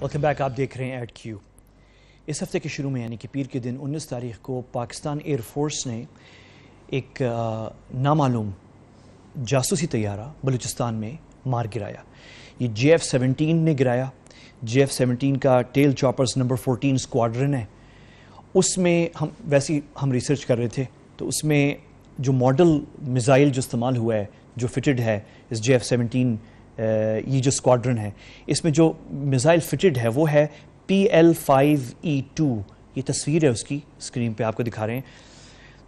Welcome back. آپ دیکھ رہے ہیں ایٹ کیو. اس ہفتے کے شروع میں یعنی کہ پیر کے دن 19 تاریخ کو پاکستان ایئر فورس نے ایک نامعلوم جاسوسی طیارہ بلوچستان میں مار گرایا. یہ JF-17 نے گرایا. JF-17 کا ٹیل چاپرز نمبر 14 اسکواڈرن ہے. اس میں ہم ریسرچ کر رہے تھے تو اس میں جو ماڈل میزائل جو استعمال ہوا ہے جو فٹڈ ہے اس JF-17 یہ جو اسکواڈرن ہے اس میں جو میزائل فٹڈ ہے وہ ہے PL-5E2. یہ تصویر ہے اس کی اسکرین پہ آپ کو دکھا رہے ہیں.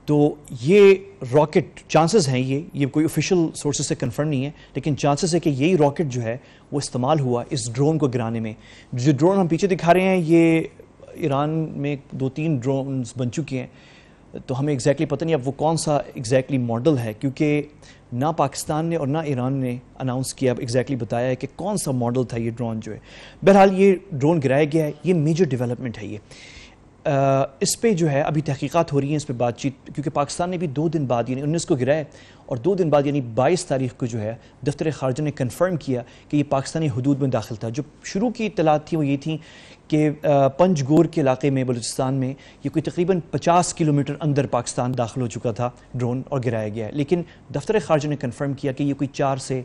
تو یہ راکٹ چانسز ہیں یہ کوئی آفیشیل سورسز سے کنفرم نہیں ہے لیکن چانسز ہے کہ یہی راکٹ جو ہے وہ استعمال ہوا اس ڈرون کو گرانے میں. جو ڈرون ہم پیچھے دکھا رہے ہیں یہ ایران میں 2-3 ڈرونز بن چکے ہیں تو ہمیں ایگزیکٹلی پتہ نہیں اب وہ کون سا ایگزیکٹلی ماڈل ہے کیونکہ نہ پاکستان نے اور نہ ایران نے اناؤنس کیا ایگزیکٹلی بتایا ہے کہ کون سا ماڈل تھا یہ ڈرون جو ہے. بہرحال یہ ڈرون گرایا گیا ہے. یہ میجر ڈیولپمنٹ ہے. یہ اس پہ جو ہے ابھی تحقیقات ہو رہی ہیں اس پہ بات چیت کیونکہ پاکستان نے بھی 2 دن بعد یعنی 19 کو گرایا اور 2 دن بعد یعنی 22 تاریخ کو جو ہے دفتر خارجہ نے کنفرم کیا کہ یہ پاکستانی حدود میں داخل تھا. جو شروع کی اطلاعات تھیں وہ یہ تھیں کہ پنج گور کے علاقے میں بلوچستان میں یہ کوئی تقریباً 50 کلومیٹر اندر پاکستان داخل ہو چکا تھا ڈرون اور گرایا گیا ہے. لیکن دفتر خارجہ نے کنفرم کیا کہ یہ کوئی 3 سے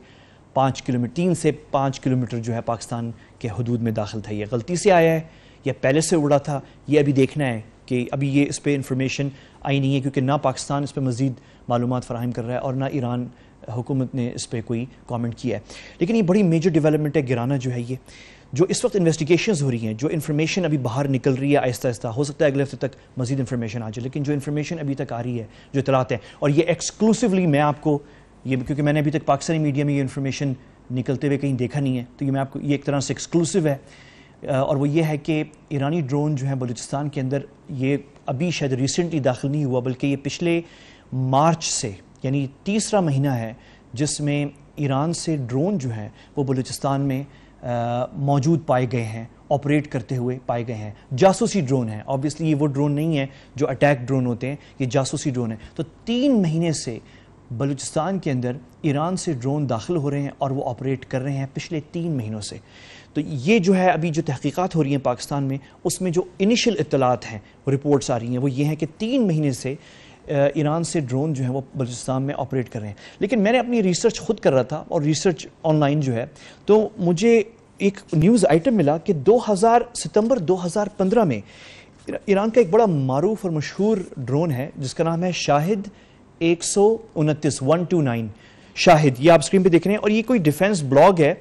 5 کلومیٹر جو ہے پاکستان کے حدود میں داخل تھا. یہ غلطی سے آیا ہے یا پہلے سے اڑا تھا یہ ابھی دیکھنا ہے کہ ابھی یہ اس پہ انفارمیشن آئی نہیں ہے کیونکہ نہ پاکستان اس پہ مزید معلومات فراہم کر رہا ہے اور نہ ایران حکومت نے اس پہ کوئی کامنٹ کیا ہے. لیکن یہ بڑی میجر ڈیولپمنٹ ہے گرانا جو ہے یہ جو اس وقت انویسٹیگیشنز ہو رہی ہیں جو انفارمیشن ابھی باہر نکل رہی ہے آہستہ آہستہ. ہو سکتا ہے اگلے ہفتے تک مزید انفارمیشن آ جائے لیکن جو انفارمیشن ابھی تک آ رہی ہے جو اطلاعات ہیں اور یہ ایکسکلوسیولی میں آپ کو یہ کیونکہ میں نے ابھی تک پاکستانی میڈیا میں یہ انفارمیشن نکلتے ہوئے کہیں دیکھا نہیں ہے تو یہ میں آپ کو یہ ایک طرح سے ایکسکلوسیو ہے اور وہ یہ ہے کہ ایرانی ڈرون جو ہے بلوچستان کے اندر یہ ابھی شاید ریسنٹلی داخل نہیں ہوا بلکہ یہ پچھلے مارچ سے یعنی تیسرا مہینہ ہے جس میں ایران سے ڈرون جو ہیں وہ بلوچستان میں موجود پائے گئے ہیں آپریٹ کرتے ہوئے پائے گئے ہیں. جاسوسی ڈرون ہیں آبویسلی یہ وہ ڈرون نہیں ہے جو اٹیک ڈرون ہوتے ہیں یہ جاسوسی ڈرون ہیں. تو 3 مہینے سے بلوچستان کے اندر ایران سے ڈرون داخل ہو رہے ہیں اور وہ آپریٹ کر رہے ہیں پچھلے 3 مہینوں سے. تو یہ جو ہے ابھی جو تحقیقات ہو رہی ہیں پاکستان میں اس میں جو انیشل اطلاعات ہیں وہ رپورٹس آ رہی ہیں وہ یہ ہیں کہ 3 مہینے سے ایران سے ڈرون جو ہیں وہ بلوچستان میں آپریٹ کر رہے ہیں. لیکن میں نے اپنی ریسرچ خود کر رہا تھا اور ریسرچ آن لائن جو ہے تو مجھے ایک نیوز آئٹم ملا کہ ستمبر 2015 میں ایران کا ایک بڑا معروف اور مشہور ڈرون ہے جس کا نام ہے شاہد 129 شاہد. یہ آپ اسکرین پہ دیکھ رہے ہیں اور یہ کوئی ڈیفنس بلاگ ہے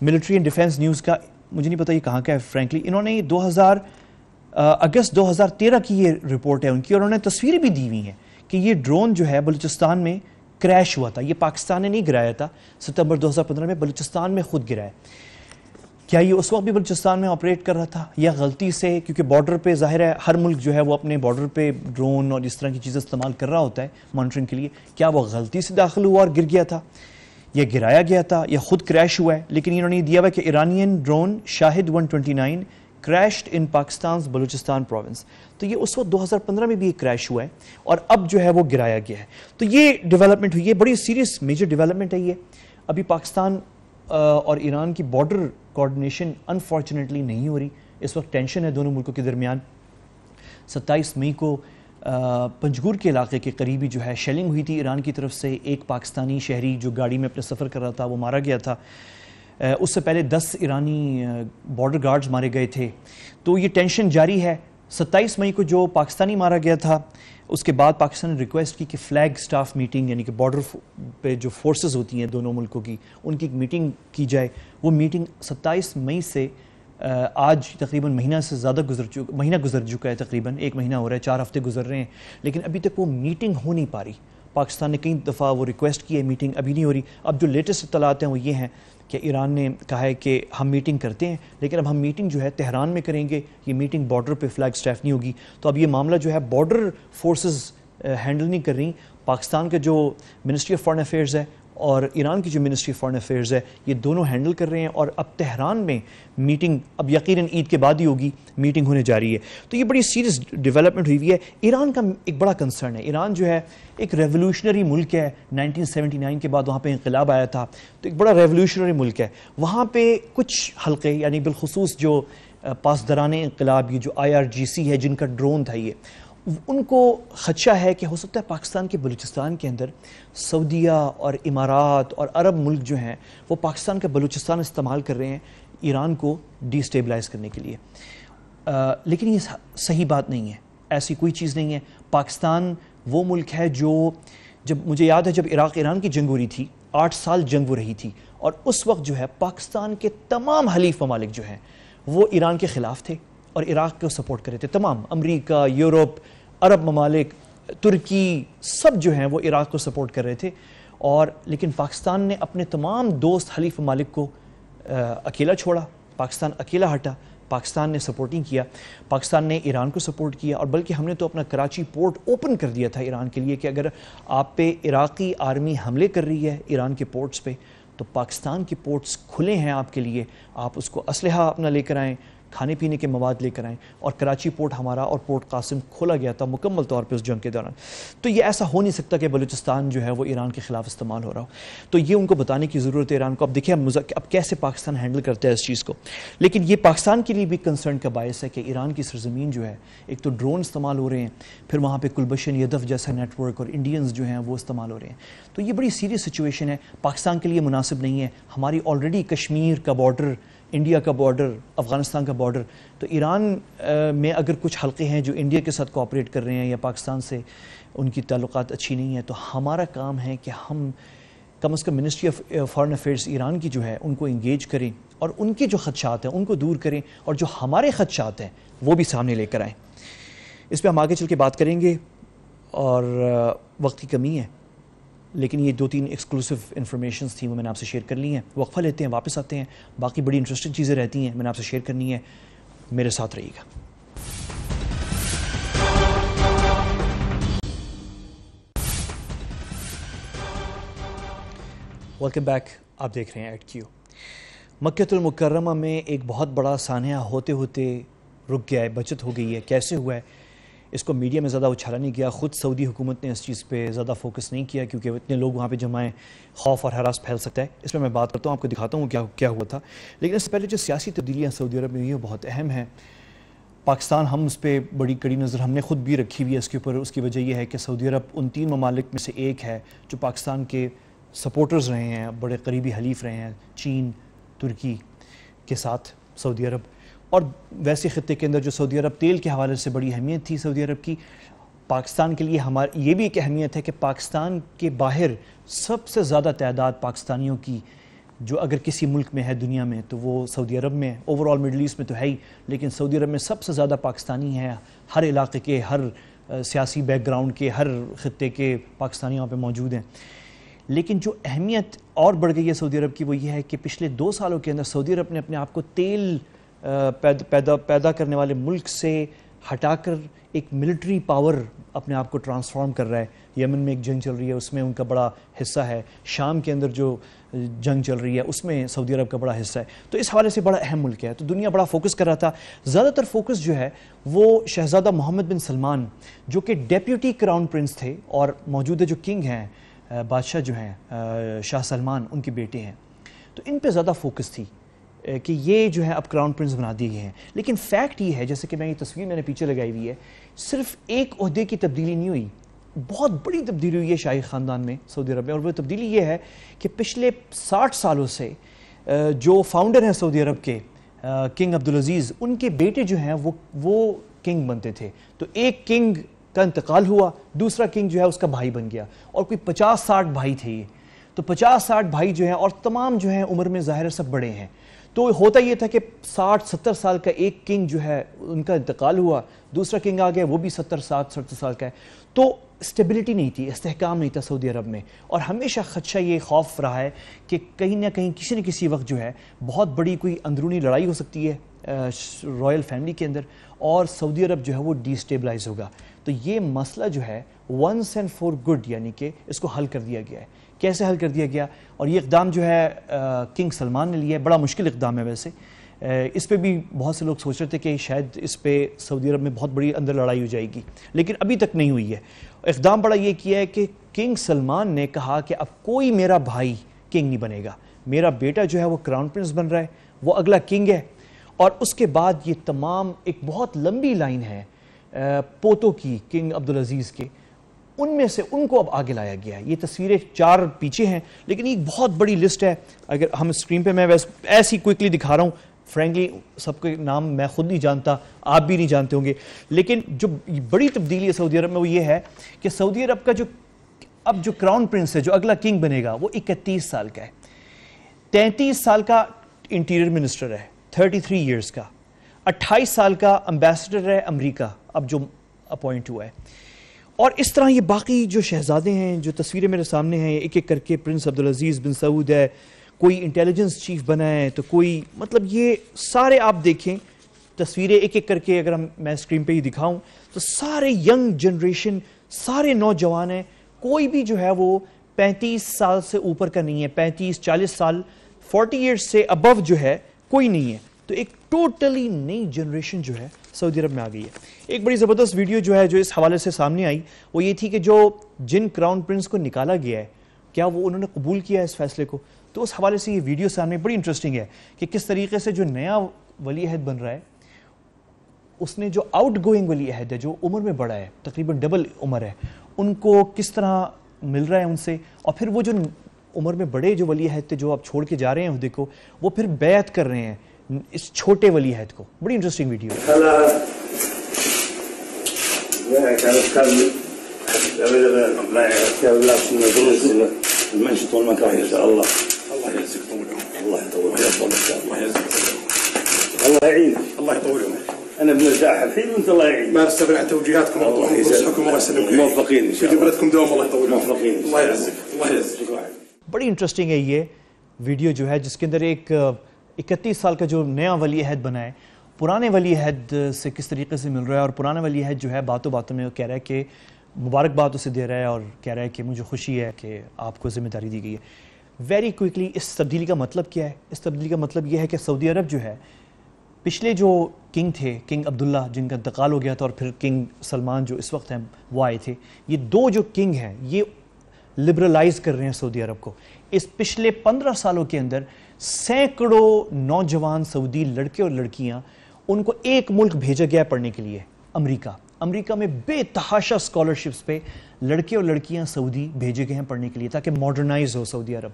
ملٹری اینڈ ڈیفنس نیوز کا. مجھے نہیں پتا یہ کہاں کا ہے فرینکلی. انہوں نے اگست 2013 کی یہ رپورٹ ہے ان کی اور انہوں نے تصویریں بھی دی ہوئی ہیں کہ یہ ڈرون جو ہے بلوچستان میں کریش ہوا تھا. یہ پاکستان نے نہیں گرایا تھا. ستمبر 2015 میں بلوچستان میں خود گرایا. کیا یہ اس وقت بھی بلوچستان میں آپریٹ کر رہا تھا یا غلطی سے کیونکہ بارڈر پہ ظاہر ہے ہر ملک جو ہے وہ اپنے بارڈر پہ ڈرون اور اس طرح کی چیزیں استعمال کر رہا ہوتا ہے مانیٹرنگ کے لیے. کیا وہ غلطی سے داخل ہوا اور گر گیا تھا یا گرایا گیا تھا یا خود کریش ہوا ہے. لیکن انہوں نے دیا ہوا کہ Iranian drone Shahed 129 crashed in Pakistan's Balochistan province. تو یہ اس وقت 2015 میں بھی ایک کریش ہوا ہے اور اب جو ہے وہ گرایا گیا ہے. تو یہ ڈیولپمنٹ ہوئی ہے بڑی سیریس میجر ڈیولپمنٹ ہے. یہ ابھی پاکستان اور ایران کی بارڈر کوارڈینیشن انفارچونیٹلی نہیں ہو رہی. اس وقت ٹینشن ہے دونوں ملکوں کے درمیان. 27 مئی کو پنجگور کے علاقے کے قریبی جو ہے شیلنگ ہوئی تھی ایران کی طرف سے. ایک پاکستانی شہری جو گاڑی میں اپنے سفر کر رہا تھا وہ مارا گیا تھا. اس سے پہلے 10 ایرانی بارڈر گارڈز مارے گئے تھے. تو یہ ٹینشن جاری ہے. 27 مئی کو جو پاکستانی مارا گیا تھا اس کے بعد پاکستان نے ریکویسٹ کی کہ فلیگ سٹاف میٹنگ یعنی کہ بارڈر پہ جو فورسز ہوتی ہیں دونوں ملکوں کی ان کی ایک میٹنگ کی جائے. وہ میٹنگ 27 مئی سے آج تقریباً مہینہ گزر چکا ہے. تقریباً 1 مہینہ ہو رہا ہے. 4 ہفتے گزر رہے ہیں لیکن ابھی تک وہ میٹنگ ہو نہیں پا رہی. پاکستان نے کئی دفعہ وہ ریکویسٹ کی ہے میٹنگ ابھی نہیں ہو رہی. اب جو لیٹسٹ اطلاعات ہیں وہ یہ ہیں کہ ایران نے کہا ہے کہ ہم میٹنگ کرتے ہیں لیکن اب ہم میٹنگ جو ہے تہران میں کریں گے. یہ میٹنگ بارڈر پہ فلیگ سٹیف نہیں ہوگی. تو اب یہ معاملہ جو ہے بارڈر فورسز ہینڈل نہیں کر رہی. پاکستان کے جو منسٹری آف فارن افیئرز ہے اور ایران کی جو منسٹری آف فارن افیئرز ہے یہ دونوں ہینڈل کر رہے ہیں، اور اب تہران میں میٹنگ اب یقیناً عید کے بعد ہی ہوگی، میٹنگ ہونے جا رہی ہے۔ تو یہ بڑی سیریس ڈیولپمنٹ ہوئی ہے۔ ایران کا ایک بڑا کنسرن ہے، ایران جو ہے ایک ریولوشنری ملک ہے، 1979 کے بعد وہاں پہ انقلاب آیا تھا، تو ایک بڑا ریولوشنری ملک ہے۔ وہاں پہ کچھ حلقے یعنی بالخصوص جو پاسداران انقلاب، یہ جو IRGC ہے جن کا ڈرون تھا، یہ ان کو خدشہ ہے کہ ہو سکتا ہے پاکستان کے بلوچستان کے اندر سعودیہ اور امارات اور عرب ملک جو ہیں وہ پاکستان کا بلوچستان استعمال کر رہے ہیں ایران کو ڈی اسٹیبلائز کرنے کے لیے۔ لیکن یہ صحیح بات نہیں ہے، ایسی کوئی چیز نہیں ہے۔ پاکستان وہ ملک ہے جو، جب مجھے یاد ہے جب عراق ایران کی جنگ ہو رہی تھی، 8 سال جنگ ہو رہی تھی، اور اس وقت جو ہے پاکستان کے تمام حلیف ممالک جو ہیں وہ ایران کے خلاف تھے اور عراق کو سپورٹ کر رہے تھے۔ تمام امریکہ، یورپ، عرب ممالک، ترکی، سب جو ہیں وہ عراق کو سپورٹ کر رہے تھے، اور لیکن پاکستان نے اپنے تمام دوست حلیف ممالک کو اکیلا چھوڑا، پاکستان اکیلا ہٹا، پاکستان نے سپورٹ نہیں کیا، پاکستان نے ایران کو سپورٹ کیا، اور بلکہ ہم نے تو اپنا کراچی پورٹ اوپن کر دیا تھا ایران کے لیے کہ اگر آپ پہ عراقی آرمی حملے کر رہی ہے ایران کے پورٹس پہ تو پاکستان کے پورٹس کھلے ہیں آپ کے لیے، آپ اس کو اسلحہ اپنا لے کر آئیں، کھانے پینے کے مواد لے کر آئیں، اور کراچی پورٹ ہمارا اور پورٹ قاسم کھولا گیا تھا مکمل طور پہ اس جنگ کے دوران۔ تو یہ ایسا ہو نہیں سکتا کہ بلوچستان جو ہے وہ ایران کے خلاف استعمال ہو رہا ہو، تو یہ ان کو بتانے کی ضرورت ہے ایران کو۔ اب دیکھیں اب کیسے پاکستان ہینڈل کرتا ہے اس چیز کو، لیکن یہ پاکستان کے لیے بھی کنسرن کا باعث ہے کہ ایران کی سرزمین جو ہے ایک تو ڈرون استعمال ہو رہے ہیں، پھر وہاں پہ کلبشن یدف جیسا نیٹ ورک اور انڈینز جو ہیں وہ استعمال ہو رہے ہیں، تو یہ بڑی سیریس سچویشن ہے، پاکستان کے لیے مناسب نہیں ہے۔ ہماری آلریڈی کشمیر کا بارڈر، انڈیا کا بارڈر، افغانستان کا بارڈر، تو ایران میں اگر کچھ حلقے ہیں جو انڈیا کے ساتھ کوآپریٹ کر رہے ہیں یا پاکستان سے ان کی تعلقات اچھی نہیں ہیں، تو ہمارا کام ہے کہ ہم کم از کم ministry of foreign affairs Iran کی جو ہے ان کو انگیج کریں اور ان کے جو خدشات ہیں ان کو دور کریں، اور جو ہمارے خدشات ہیں وہ بھی سامنے لے کر آئیں۔ اس پہ ہم آگے چل کے بات کریں گے، اور وقت کی کمی ہے، لیکن یہ 2-3 ایکسکلوسیو انفارمیشنز تھیں وہ میں نے آپ سے شیئر کر لی ہیں۔ وقفہ لیتے ہیں، واپس آتے ہیں، باقی بڑی انٹرسٹنگ چیزیں رہتی ہیں میں نے آپ سے شیئر کرنی ہے، میرے ساتھ رہیے گا۔ ویلکم بیک، آپ دیکھ رہے ہیں ایٹ کیو۔ مکہ المکرمہ میں ایک بہت بڑا سانحہ ہوتے ہوتے رک گیا ہے، بچت ہو گئی ہے۔ کیسے ہوا ہے اس کو میڈیا میں زیادہ اچھالا نہیں گیا، خود سعودی حکومت نے اس چیز پہ زیادہ فوکس نہیں کیا کیونکہ اتنے لوگ وہاں پہ جمع ہیں، خوف اور ہراس پھیل سکتا ہے۔ اس میں میں بات کرتا ہوں، آپ کو دکھاتا ہوں کیا ہوا تھا، لیکن اس سے پہلے جو سیاسی تبدیلیاں سعودی عرب میں ہوئی ہیں بہت اہم ہیں۔ پاکستان ہم اس پہ بڑی کڑی نظر ہم نے خود بھی رکھی ہوئی ہے اس کے اوپر۔ اس کی وجہ یہ ہے کہ سعودی عرب ان 3 ممالک میں سے ایک ہے جو پاکستان کے سپورٹرز رہے ہیں، بڑے قریبی حلیف رہے ہیں، چین، ترکی کے ساتھ سعودی عرب، اور ویسے خطے کے اندر جو سعودی عرب تیل کے حوالے سے بڑی اہمیت تھی سعودی عرب کی، پاکستان کے لیے ہماری یہ بھی ایک اہمیت ہے کہ پاکستان کے باہر سب سے زیادہ تعداد پاکستانیوں کی جو اگر کسی ملک میں ہے دنیا میں تو وہ سعودی عرب میں، اوور آل مڈل ایسٹ میں تو ہے ہی، لیکن سعودی عرب میں سب سے زیادہ پاکستانی ہیں، ہر علاقے کے، ہر سیاسی بیک گراؤنڈ کے، ہر خطے کے پاکستانی وہاں پہ موجود ہیں۔ لیکن جو اہمیت اور بڑھ گئی ہے سعودی عرب کی وہ یہ ہے کہ پچھلے 2 سالوں کے اندر سعودی عرب نے اپنے آپ کو تیل پیدا کرنے والے ملک سے ہٹا کر ایک ملٹری پاور اپنے آپ کو ٹرانسفارم کر رہا ہے۔ یمن میں ایک جنگ چل رہی ہے، اس میں ان کا بڑا حصہ ہے، شام کے اندر جو جنگ چل رہی ہے اس میں سعودی عرب کا بڑا حصہ ہے، تو اس حوالے سے بڑا اہم ملک ہے، تو دنیا بڑا فوکس کر رہا تھا۔ زیادہ تر فوکس جو ہے وہ شہزادہ محمد بن سلمان جو کہ ڈیپیوٹی کراؤن پرنس تھے اور موجودہ جو کنگ ہیں، بادشاہ جو ہیں شاہ سلمان، ان کے بیٹے ہیں، تو ان پہ زیادہ فوکس تھی کہ یہ جو ہے اب کراؤن پرنس بنا دیے گئے ہیں۔ لیکن فیکٹ یہ ہے، جیسے کہ میں یہ تصویر میں نے پیچھے لگائی ہوئی ہے، صرف ایک عہدے کی تبدیلی نہیں ہوئی، بہت بڑی تبدیلی ہوئی ہے شاہی خاندان میں سعودی عرب میں، اور وہ تبدیلی یہ ہے کہ پچھلے 60 سالوں سے جو فاؤنڈر ہیں سعودی عرب کے، کنگ عبدالعزیز، ان کے بیٹے جو ہیں وہ کنگ بنتے تھے، تو ایک کنگ کا انتقال ہوا، دوسرا کنگ جو ہے اس کا بھائی بن گیا، اور کوئی 50-60 بھائی تھے یہ، تو 50-60 بھائی جو ہیں اور تمام جو ہیں عمر میں ظاہر سب بڑے ہیں، تو ہوتا یہ تھا کہ 60-70 سال کا ایک کنگ جو ہے ان کا انتقال ہوا، دوسرا کنگ آ گیا وہ بھی 70-70 سال کا ہے، تو اسٹیبلٹی نہیں تھی، استحکام نہیں تھا سعودی عرب میں، اور ہمیشہ خدشہ یہ خوف رہا ہے کہ کہیں نہ کہیں کسی نہ کسی وقت جو ہے بہت بڑی کوئی اندرونی لڑائی ہو سکتی ہے رائل فیملی کے اندر، اور سعودی عرب جو ہے وہ ڈی اسٹیبلائز ہوگا۔ تو یہ مسئلہ جو ہے ونس اینڈ فار گڈ یعنی کہ اس کو حل کر دیا گیا ہے. کیسے حل کر دیا گیا؟ اور یہ اقدام جو ہے کنگ سلمان نے لیا ہے. بڑا مشکل اقدام ہے ویسے. اس پہ بھی بہت سے لوگ سوچ رہے تھے کہ شاید اس پہ سعودی عرب میں بہت بڑی اندر لڑائی ہو جائے گی، لیکن ابھی تک نہیں ہوئی ہے. اقدام بڑا یہ کیا ہے کہ کنگ سلمان نے کہا کہ اب کوئی میرا بھائی کنگ نہیں بنے گا، میرا بیٹا جو ہے وہ کراؤن پرنس بن رہا ہے، وہ اگلا کنگ ہے. اور اس کے بعد یہ تمام ایک بہت لمبی لائن ہے پوتوں کی کنگ عبدالعزیز کے، ان میں سے ان کو اب آگے لایا گیا ہے. یہ تصویریں 4 پیچھے ہیں لیکن یہ بہت بڑی لسٹ ہے. اگر ہم اسکرین پہ میں ایسی کوئکلی دکھا رہا ہوں، فرینکلی سب کے نام میں خود نہیں جانتا، آپ بھی نہیں جانتے ہوں گے. لیکن جو بڑی تبدیلی ہے سعودی عرب میں وہ یہ ہے کہ سعودی عرب کا اب جو کراؤن پرنس ہے، جو اگلا کنگ بنے گا، وہ 31 سال کا ہے. 33 سال کا انٹیریئر منسٹر ہے، 33 ایئرز کا. 28 سال کا امبیسڈر ہے امریکہ اب جو اپوائنٹ ہوا ہے. اور اس طرح یہ باقی جو شہزادے ہیں، جو تصویریں میرے سامنے ہیں، ایک ایک کر کے پرنس عبدالعزیز بن سعود ہے، کوئی انٹیلیجنس چیف بنا ہے، تو کوئی مطلب یہ سارے آپ دیکھیں تصویریں ایک ایک کر کے. اگر میں اسکرین پہ ہی دکھاؤں تو سارے ینگ جنریشن، سارے نوجوان ہیں. کوئی بھی جو ہے وہ 35 سال سے اوپر کا نہیں ہے، 35-40 سال، 40 ایئرز سے ابو جو ہے کوئی نہیں ہے. تو ایک ٹوٹلی نئی جنریشن جو ہے سعودی عرب میں آ گئی ہے. ایک بڑی زبردست ویڈیو جو ہے جو اس حوالے سے سامنے آئی وہ یہ تھی کہ جن کراؤن پرنس کو نکالا گیا ہے، کیا وہ انہوں نے قبول کیا ہے اس فیصلے کو؟ تو اس حوالے سے یہ ویڈیو سامنے بڑی انٹرسٹنگ ہے کہ کس طریقے سے جو نیا ولی عہد بن رہا ہے، اس نے جو آؤٹ گوئنگ ولی عہد ہے، جو عمر میں بڑا ہے، تقریباً ڈبل عمر ہے، ان کو کس طرح مل رہا ہے ان سے. اور پھر وہ جو عمر میں بڑے جو ولی عہد تھے جو آپ چھوڑ کے جا رہے ہیں عہدے کو، وہ پھر بیعت کر رہے ہیں اس چھوٹے ولی عہد کو. بڑی انٹرسٹنگ ویڈیو المنشط والمكاره ان شاء الله. الله يجزيك طول عمرك، الله يطول عمرك، الله يجزيك، الله يعينك، الله يطول عمرك. انا بنرتاح الحين وانت الله يعينك. ما نستمع توجيهاتكم ونصحكم، الله يسلمك، موفقين ان شاء الله، في بلدكم دوام، الله يطول عمرك، موفقين، الله يعزك، الله يجزيك. بڑی انٹرسٹنگ ہے یہ ویڈیو جو ہے، جس کے اندر ایک 31 سال کا جو نیا ولی عہد بنا ہے پرانے ولی عہد سے کس طریقے سے مل رہا ہے. اور پرانا ولی عہد جو ہے باتوں باتوں میں وہ کہہ رہا ہے کہ مبارکباد اسے دے رہا ہے اور کہہ رہا ہے کہ مجھے خوشی ہے کہ آپ کو ذمہ داری دی گئی ہے. ویری کوئکلی اس تبدیلی کا مطلب کیا ہے؟ اس تبدیلی کا مطلب یہ ہے کہ سعودی عرب جو ہے پچھلے جو کنگ تھے، کنگ عبداللہ جن کا انتقال ہو گیا تھا، اور پھر کنگ سلمان جو اس وقت ہیں وہ آئے تھے، یہ 2 جو کنگ ہیں یہ لبرلائز کر رہے ہیں سعودی عرب کو. اس پچھلے 15 سالوں کے اندر سینکڑوں نوجوان سعودی لڑکے اور لڑکیاں ان کو ایک ملک بھیجا گیا ہے پڑھنے کے لیے، امریکہ. امریکہ میں بے تحاشا اسکالرشپس پہ لڑکے اور لڑکیاں سعودی بھیجے گئے ہیں پڑھنے کے لیے تاکہ ماڈرنائز ہو سعودی عرب.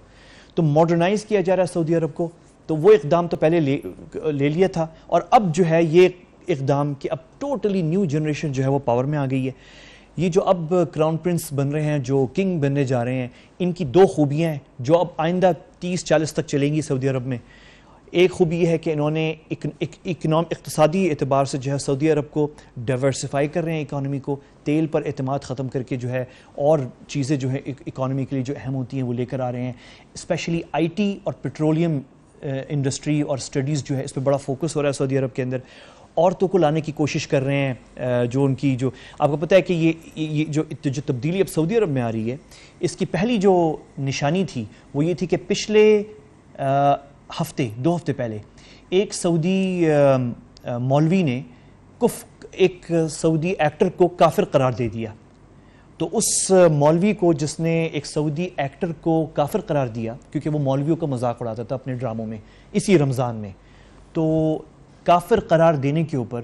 تو ماڈرنائز کیا جا رہا ہے سعودی عرب کو. تو وہ اقدام تو پہلے لے لیا تھا، اور اب جو ہے یہ اقدام کہ اب ٹوٹلی نیو جنریشن جو ہے وہ پاور میں آ گئی ہے. یہ جو اب کراؤن پرنس بن رہے ہیں، جو کنگ بننے جا رہے ہیں، ان کی 2 خوبیاں ہیں جو اب آئندہ 30-40 تک چلیں گی سعودی عرب میں. ایک خوبی یہ ہے کہ انہوں نے اقتصادی اعتبار سے جو ہے سعودی عرب کو ڈائیورسیفائی کر رہے ہیں اکانومی کو، تیل پر اعتماد ختم کر کے جو ہے اور چیزیں جو ہے اکانومی کے لیے جو اہم ہوتی ہیں وہ لے کر آ رہے ہیں. اسپیشلی آئی ٹی اور پیٹرولیم انڈسٹری اور سٹڈیز جو ہے اس پہ بڑا فوکس ہو رہا ہے سعودی عرب کے اندر. عورتوں کو لانے کی کوشش کر رہے ہیں، جو ان کی جو آپ کو پتہ ہے کہ یہ جو تبدیلی اب سعودی عرب میں آ رہی ہے، اس کی پہلی جو نشانی تھی وہ یہ تھی کہ پچھلے 2 ہفتے پہلے ایک سعودی مولوی نے ایک سعودی ایکٹر کو کافر قرار دے دیا. تو اس مولوی کو جس نے ایک سعودی ایکٹر کو کافر قرار دیا، کیونکہ وہ مولویوں کا مذاق اڑاتا تھا اپنے ڈراموں میں اسی رمضان میں، تو کافر قرار دینے کے اوپر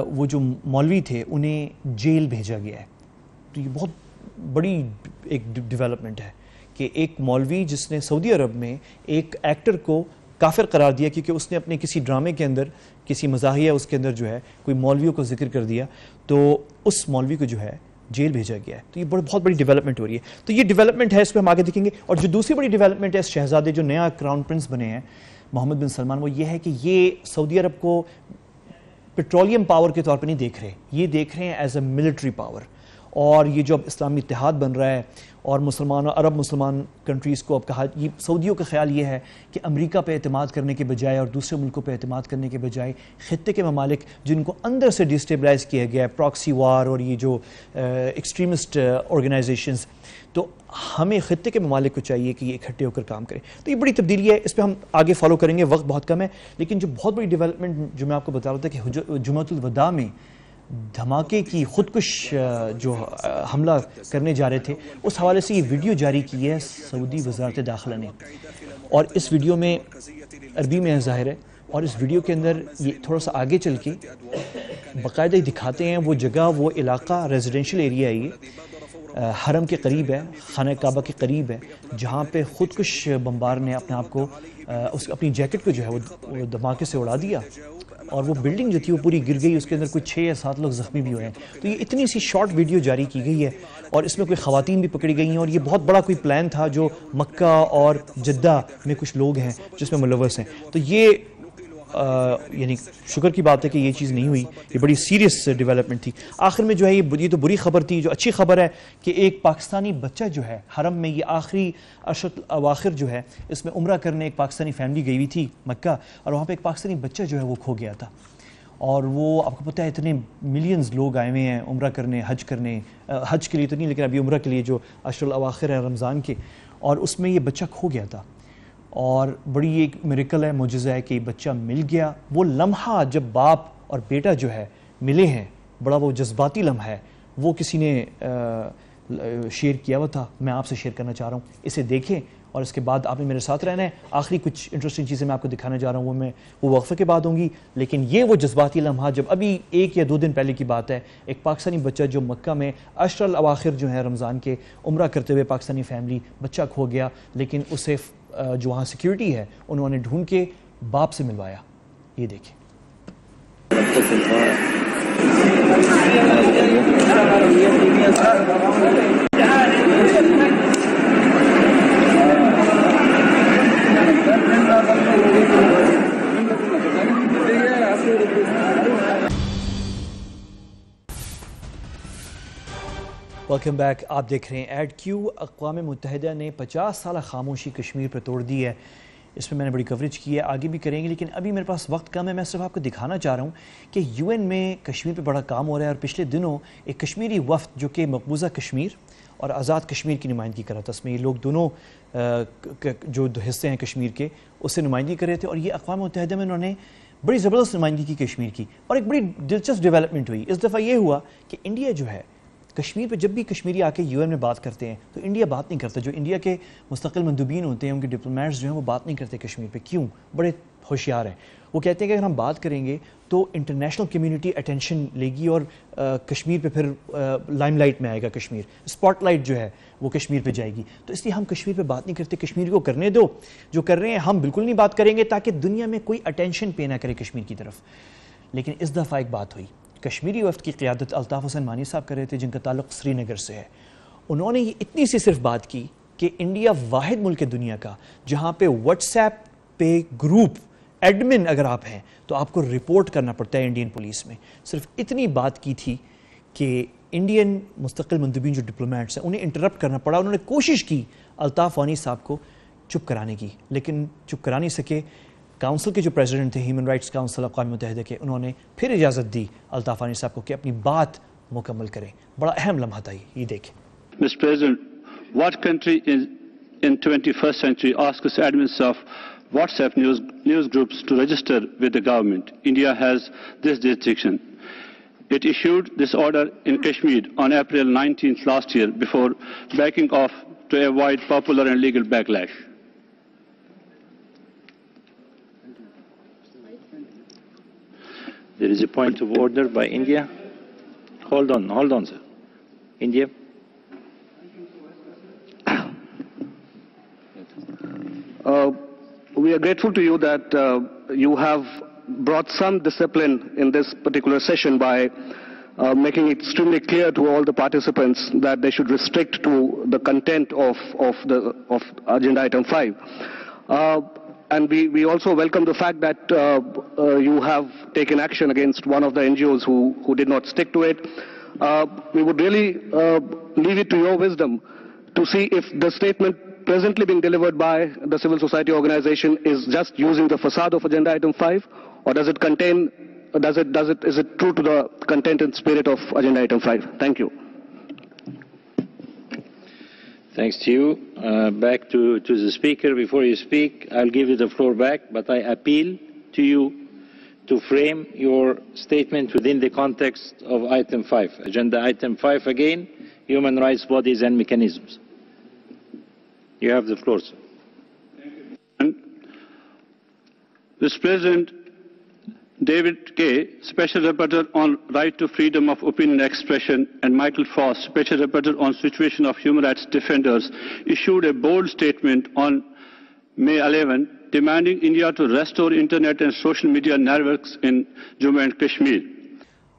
وہ جو مولوی تھے انہیں جیل بھیجا گیا ہے. تو یہ بہت بڑی ایک ڈیولپمنٹ ہے کہ ایک مولوی جس نے سعودی عرب میں ایک ایکٹر کو کافر قرار دیا کیونکہ اس نے اپنے کسی ڈرامے کے اندر، کسی مزاحیہ اس کے اندر جو ہے کوئی مولویوں کو ذکر کر دیا، تو اس مولوی کو جو ہے جیل بھیجا گیا ہے. تو یہ بہت بڑی ڈیولپمنٹ ہو رہی ہے. تو یہ ڈیولپمنٹ ہے، اس کو ہم آگے دیکھیں گے. اور جو دوسری بڑی ڈیولپمنٹ ہے اس شہزادے جو نیا کراؤن پرنس بنے ہیں محمد بن سلمان، وہ یہ ہے کہ یہ سعودی عرب کو پیٹرولیم پاور کے طور پہ نہیں دیکھ رہے، یہ دیکھ رہے ہیں ایز اے ملٹری پاور. اور یہ جو اب اسلامی اتحاد بن رہا ہے اور عرب مسلمان کنٹریز کو اب کہا، یہ سعودیوں کا خیال یہ ہے کہ امریکہ پہ اعتماد کرنے کے بجائے اور دوسرے ملکوں پہ اعتماد کرنے کے بجائے خطے کے ممالک جن کو اندر سے ڈسٹیبلائز کیا گیا ہے، پراکسی وار اور یہ جو ایکسٹریمسٹ آرگنائزیشنز، تو ہمیں خطے کے ممالک کو چاہیے کہ یہ اکٹھے ہو کر کام کریں. تو یہ بڑی تبدیلی ہے، اس پہ ہم آگے فالو کریں گے، وقت بہت کم ہے. لیکن جو بہت بڑی ڈیولپمنٹ جو میں آپ کو بتا رہا تھا کہ جمعۃ الوداع میں دھماکے کی خودکش جو حملہ کرنے جا رہے تھے، اس حوالے سے یہ ویڈیو جاری کی ہے سعودی وزارت داخلہ نے، اور اس ویڈیو میں عربی میں ظاہر ہے، اور اس ویڈیو کے اندر یہ تھوڑا سا آگے چل کے باقاعدہ دکھاتے ہیں وہ جگہ، وہ علاقہ ریزیڈینشل ایریا ہے، یہ حرم کے قریب ہے، خانہ کعبہ کے قریب ہے، جہاں پہ خودکش بمبار نے اپنے آپ کو اپنی جیکٹ کو جو ہے وہ دھماکے سے اڑا دیا، اور وہ بلڈنگ جو تھی وہ پوری گر گئی، اس کے اندر کوئی 6 یا 7 لوگ زخمی بھی ہوئے ہیں. تو یہ اتنی سی شارٹ ویڈیو جاری کی گئی ہے، اور اس میں کوئی خواتین بھی پکڑی گئی ہیں، اور یہ بہت بڑا کوئی پلان تھا جو مکہ اور جدہ میں کچھ لوگ ہیں جس میں ملوث ہیں. تو یہ یعنی شکر کی بات ہے کہ یہ چیز نہیں ہوئی، یہ بڑی سیریس ڈیولپمنٹ تھی. آخر میں جو ہے یہ تو بری خبر تھی. جو اچھی خبر ہے کہ ایک پاکستانی بچہ جو ہے حرم میں، یہ آخری عشر اواخر جو ہے اس میں عمرہ کرنے ایک پاکستانی فیملی گئی ہوئی تھی مکہ، اور وہاں پہ ایک پاکستانی بچہ جو ہے وہ کھو گیا تھا. اور وہ آپ کو پتہ ہے اتنے ملینز لوگ آئے ہوئے ہیں عمرہ کرنے، حج کرنے، حج کے لیے تو نہیں لیکن ابھی عمرہ کے لیے جو عشر الاواخر ہے رمضان کے، اور اس میں یہ بچہ کھو گیا تھا. اور بڑی ایک میریکل ہے، معجزہ ہے کہ یہ بچہ مل گیا. وہ لمحہ جب باپ اور بیٹا جو ہے ملے ہیں، بڑا وہ جذباتی لمحہ ہے، وہ کسی نے شیئر کیا ہوا تھا، میں آپ سے شیئر کرنا چاہ رہا ہوں. اسے دیکھیں اور اس کے بعد آپ نے میرے ساتھ رہنا ہے. آخری کچھ انٹرسٹنگ چیزیں میں آپ کو دکھانے جا رہا ہوں، وہ وقفے کے بعد ہوں گی. لیکن یہ وہ جذباتی لمحہ جب ابھی 1 یا 2 دن پہلے کی بات ہے، ایک پاکستانی بچہ جو مکہ میں عشر الاواخر جو ہے رمضان کے عمرہ کرتے ہوئے پاکستانی فیملی، بچہ کھو گیا، لیکن اسے جو وہاں سیکیورٹی ہے انہوں نے ڈھونڈ کے باپ سے ملوایا. یہ دیکھیں. Welcome back. آپ دیکھ رہے ہیں ایڈ کیو. اقوام متحدہ نے 50 سالہ خاموشی کشمیر پر توڑ دی ہے. اس میں نے بڑی کوریج کی ہے، آگے بھی کریں گے، لیکن ابھی میرے پاس وقت کم ہے. میں صرف آپ کو دکھانا چاہ رہا ہوں کہ یو این میں کشمیر پہ بڑا کام ہو رہا ہے، اور پچھلے دنوں ایک کشمیری وفد جو کہ مقبوضہ کشمیر اور آزاد کشمیر کی نمائندگی کر رہا تھا، اس میں یہ لوگ دونوں جو حصے ہیں کشمیر کے اس سے نمائندگی کر رہے تھے، اور یہ اقوام متحدہ میں انہوں نے بڑی زبردست نمائندگی کی کشمیر کی. اور ایک بڑی دلچسپ ڈیولپمنٹ ہوئی اس دفعہ. یہ ہوا کہ انڈیا جو ہے کشمیر پہ، جب بھی کشمیری آ کے یو این میں بات کرتے ہیں تو انڈیا بات نہیں کرتا. جو انڈیا کے مستقل مندوبین ہوتے ہیں، ان کے ڈپلومیٹس جو ہیں، وہ بات نہیں کرتے کشمیر پہ. کیوں؟ بڑے ہوشیار ہیں. وہ کہتے ہیں کہ اگر ہم بات کریں گے تو انٹرنیشنل کمیونٹی اٹینشن لے گی، اور کشمیر پہ پھر لائم لائٹ میں آئے گا کشمیر، اسپاٹ لائٹ جو ہے وہ کشمیر پہ جائے گی. تو اس لیے ہم کشمیر پہ بات نہیں کرتے. کشمیر کو کرنے دو، جو کر رہے ہیں ہم بالکل نہیں بات کریں گے، تاکہ دنیا میں کوئی اٹینشن پے نہ کرے کشمیر کی طرف. لیکن اس دفعہ ایک بات ہوئی. کشمیری وفد کی قیادت الطاف حسین مانی صاحب کر رہے تھے، جن کا تعلق سری نگر سے ہے. انہوں نے یہ اتنی سی صرف بات کی کہ انڈیا واحد ملک ہے دنیا کا جہاں پہ واٹس ایپ پہ گروپ ایڈمن اگر آپ ہیں تو آپ کو رپورٹ کرنا پڑتا ہے انڈین پولیس میں. صرف اتنی بات کی تھی کہ انڈین مستقل مندوبین جو ڈپلومیٹس ہیں انہیں انٹرپٹ کرنا پڑا. انہوں نے کوشش کی الطاف وانی صاحب کو چپ کرانے کی، لیکن چپ کرا نہیں سکے. کاؤنسل کے جو پریزیڈنٹ تھے، ہیومن رائٹس کاؤنسل اقوام متحدہ کے، انہوں نے پھر اجازت دی الطاف وانی صاحب کو کہ اپنی بات مکمل کریں. بڑا اہم لمحہ تھا یہ دیکھیں. Mr. President, what country in 21st century asks admins of WhatsApp news groups to register with the government? India has this jurisdiction. It issued this order in Kashmir on April 19th last year before backing off to avoid popular and legal backlash. There is a point of order by India. Hold on, sir. India. We are grateful to you that you have brought some discipline in this particular session by making it extremely clear to all the participants that they should restrict to the content of agenda item 5. And we also welcome the fact that you have taken action against one of the NGOs who did not stick to it. we would really leave it to your wisdom to see if the statement presently being delivered by the civil society organization is just using the facade of Agenda Item 5, or does it contain, is it true to the content and spirit of Agenda Item 5? Thank you. Thanks to you. Back to the Speaker. Before you speak, I'll give you the floor back, but I appeal to you to frame your statement within the context of Item 5. Agenda Item 5 again, human rights bodies and mechanisms. You have the floor, sir. Mr. President, David Kaye, Special Rapporteur on Right to Freedom of Opinion and Expression, and Michael Foss, Special Rapporteur on Situation of Human Rights Defenders, issued a bold statement on May 11, demanding India to restore internet and social media networks in Jammu and Kashmir.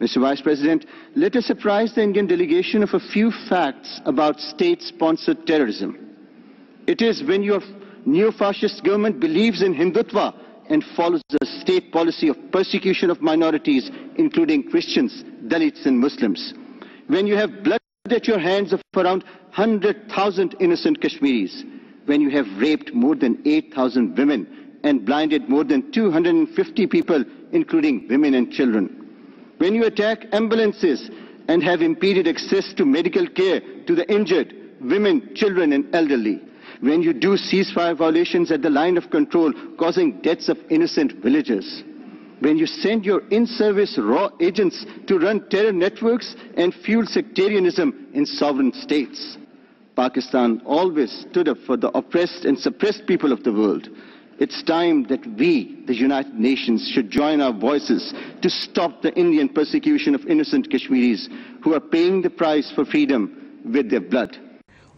Mr. Vice President, let us apprise the Indian delegation of a few facts about state-sponsored terrorism. It is when your neo-fascist government believes in Hindutva and follows a state policy of persecution of minorities, including Christians, Dalits and Muslims. When you have blood at your hands of around 100,000 innocent Kashmiris. When you have raped more than 8,000 women and blinded more than 250 people, including women and children. When you attack ambulances and have impeded access to medical care to the injured, women, children and elderly. When you do ceasefire violations at the line of control, causing deaths of innocent villagers. When you send your in-service raw agents to run terror networks and fuel sectarianism in sovereign states. Pakistan always stood up for the oppressed and suppressed people of the world. It's time that we, the United Nations, should join our voices to stop the Indian persecution of innocent Kashmiris who are paying the price for freedom with their blood.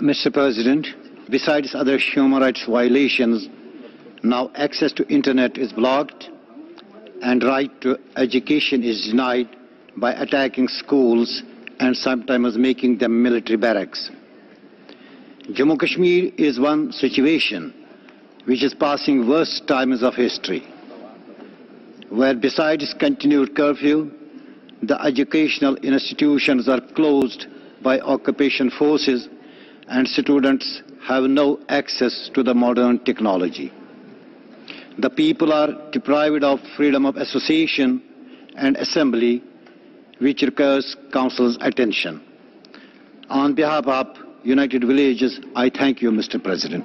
Mr. President, besides other human rights violations, now access to internet is blocked and right to education is denied by attacking schools and sometimes making them military barracks. Jammu Kashmir is one situation which is passing worst times of history, where besides continued curfew, the educational institutions are closed by occupation forces and students have no access to the modern technology. The people are deprived of freedom of association and assembly, which requires Council's attention. On behalf of United Villages, I thank you, Mr. President.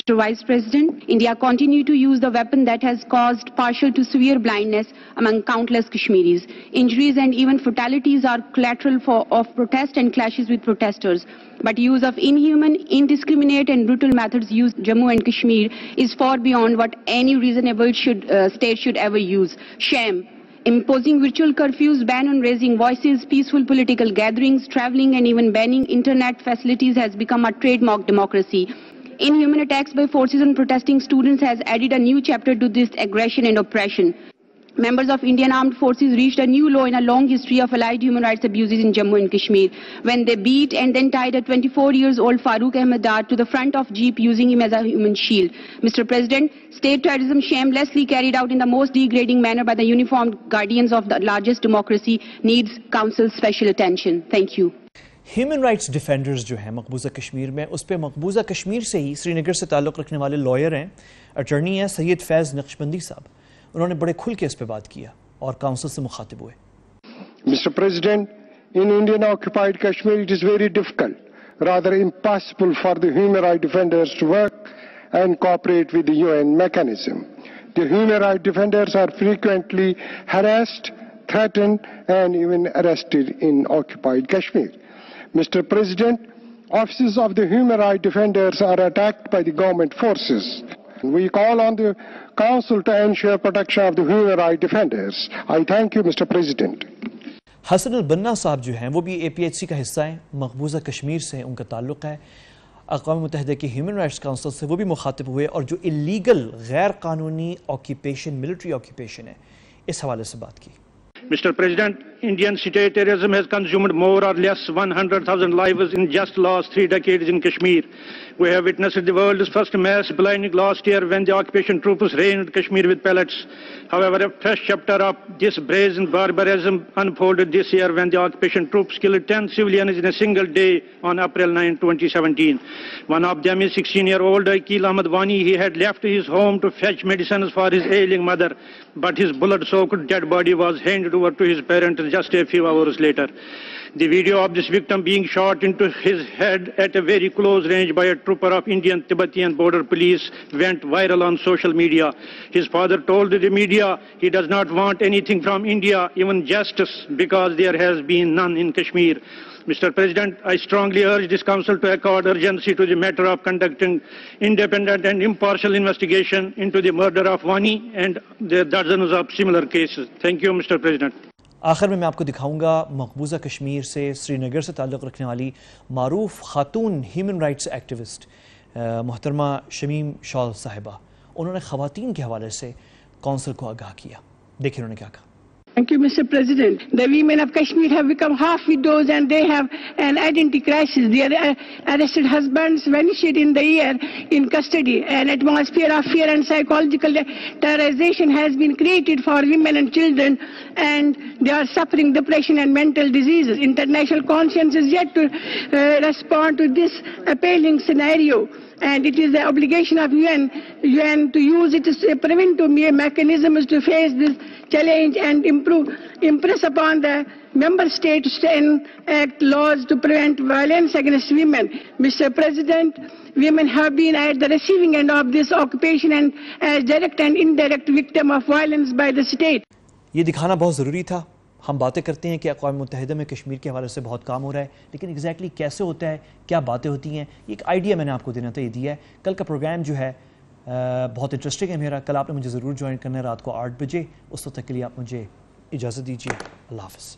Mr. Vice President, India continue to use the weapon that has caused partial to severe blindness among countless Kashmiris. Injuries and even fatalities are collateral of protest and clashes with protesters. But use of inhuman, indiscriminate and brutal methods used in Jammu and Kashmir is far beyond what any reasonable state should ever use. Shame. Imposing virtual curfews, ban on raising voices, peaceful political gatherings, traveling and even banning internet facilities has become a trademark democracy. Inhuman attacks by forces on protesting students has added a new chapter to this aggression and oppression. Members of Indian Armed Forces reached a new low in a long history of allied human rights abuses in Jammu and Kashmir when they beat and then tied a 24-year-old Farooq Ahmed Dar to the front of jeep using him as a human shield. Mr. President, state terrorism shamelessly carried out in the most degrading manner by the uniformed guardians of the largest democracy needs Council's special attention. Thank you. Human rights defenders جو ہیں مقبوضہ کشمیر میں، اس پہ مقبوضہ کشمیر سے ہی سری نگر سے تعلق رکھنے والے لائر ہیں، اٹرنی ہیں سید فیض نقشبندی صاحب. انہوں نے بڑے کھل کے اس پہ بات کیا اور کاؤنسل سے مخاطب ہوئے. Mr. President, in Indian occupied Kashmir it is very difficult, rather impossible for the human rights defenders to work and cooperate with the UN mechanism. The human rights defenders are frequently harassed, threatened and even arrested in occupied Kashmir. Mr. President, offices of the human rights defenders are attacked by the government forces. We call on the Council to ensure protection of the human rights defenders. I thank you, Mr. President. Hasan Al Banna صاحب جو ہیں وہ بھی APHC کا حصہ ہیں، مقبوضہ کشمیر سے ان کا تعلق ہے. اقوام متحدہ کی ہیومن رائٹس کاؤنسل سے وہ بھی مخاطب ہوئے اور جو اللیگل غیر قانونی آکیوپیشن، ملٹری آکیوپیشن ہے، اس حوالے سے بات کی. Mr. President, Indian state terrorism has consumed more or less 100,000 lives in just last 3 decades in Kashmir. We have witnessed the world's first mass blinding last year when the occupation troops rained Kashmir with pellets. However, a fresh chapter of this brazen barbarism unfolded this year when the occupation troops killed 10 civilians in a single day on April 9, 2017. One of them is 16-year-old Akil Ahmed Wani. He had left his home to fetch medicines for his ailing mother, but his bullet-soaked dead body was handed over to his parents just a few hours later. The video of this victim being shot into his head at a very close range by a trooper of Indian Tibetan border police went viral on social media. His father told the media he does not want anything from India, even justice, because there has been none in Kashmir. Mr. President, I strongly urge this Council to accord urgency to the matter of conducting independent and impartial investigation into the murder of Wani and the dozens of similar cases. Thank you, Mr. President. آخر میں آپ کو دکھاؤں گا مقبوضہ کشمیر سے سری نگر سے تعلق رکھنے والی معروف خاتون ہیومن رائٹس ایکٹیوسٹ محترمہ شمیم شال صاحبہ. انہوں نے خواتین کے حوالے سے کونسل کو آگاہ کیا. دیکھیں انہوں نے کیا کہا. Thank you, Mr. President. The women of Kashmir have become half widows and they have an identity crisis. Their arrested husbands vanished in the year in custody. An atmosphere of fear and psychological terrorization has been created for women and children, and they are suffering depression and mental diseases. International conscience is yet to respond to this appalling scenario. And it is the obligation of UN to use its preventive mechanisms to face this challenge and impress upon the member states to enact laws to prevent violence against women. Mr. President, women have been at the receiving end of this occupation and as direct and indirect victim of violence by the state. یہ دکھانا بہت ضروری تھا. ہم باتیں کرتے ہیں کہ اقوام متحدہ میں کشمیر کے حوالے سے بہت کام ہو رہا ہے، لیکن ایگزیکٹلی کیسے ہوتا ہے، کیا باتیں ہوتی ہیں، ایک آئیڈیا میں نے آپ کو دینا تھا، یہ دیا ہے. کل کا پروگرام جو ہے بہت انٹرسٹنگ ہے میرا. کل آپ نے مجھے ضرور جوائن کرنا ہے رات کو 8 بجے. اس وقت تک کے لیے آپ مجھے اجازت دیجیے. اللہ حافظ.